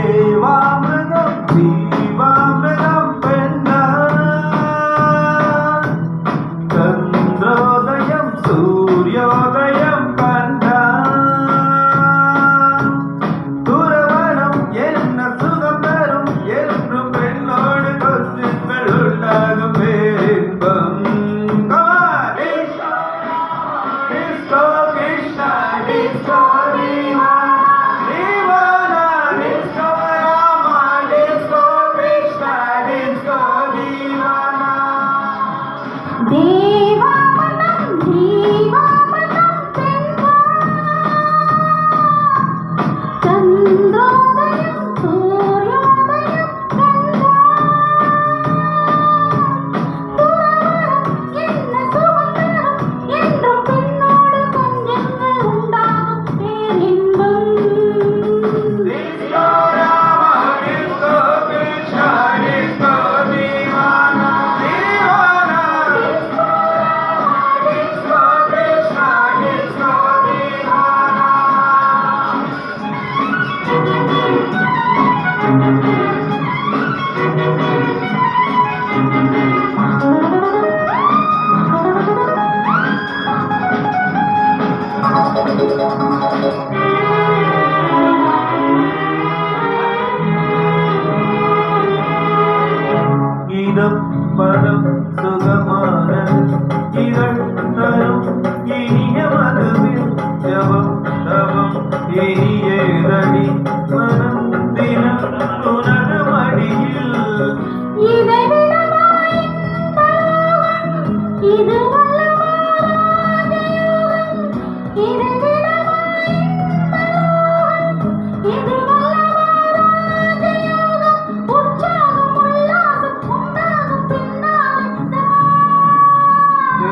தேவாமிர்தம் ஜீவாமிர்தம் பெண்ணா சந்திரோதயம் சூரியோதயம் கண்டா துறவனம் என்ன சுகம் தரும் என்றும் பெண்ணோடு கொச்சுக்கள் உண்டாகும் பேரின்பம் Disco Krishna, Disco தேவாமிர்தம் ஜீவாமிர்தம் பெண்ணா சந்திரோதயம் சூரியோதயம் கண்டா துறவனம் என்ன சுகம் தரும் என்றும் பெண்ணோடு கொஞ்சங்கள் உண்டாகும் பேரின்பம் இதம் பதம் சுகமானது இதழ் தரும் இனிய மதுவில் ஜபம் தவம் இனியேதடி மனம் தினம் உனது மடியில் இது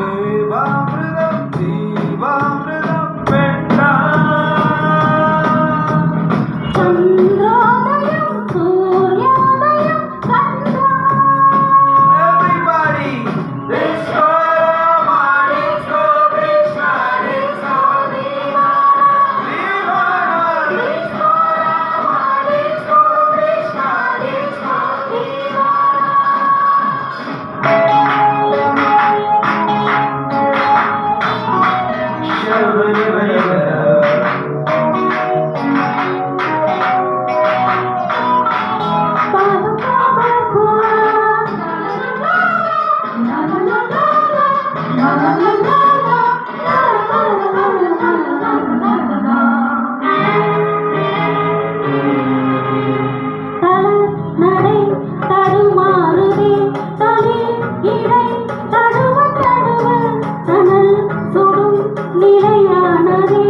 தேவாமிர்தம் ஜீவாமிர்தம் பெண்ணா சந்திரோதயம் சூரியோதயம் கண்டா Everybody, Disco Rama, Disco Krishna, Disco Divana, Disco Rama, Disco Krishna, Disco நடை தடுமாறுதே தலை இடை தடுவ தடுவ தனல் சுடும் நிலையானதே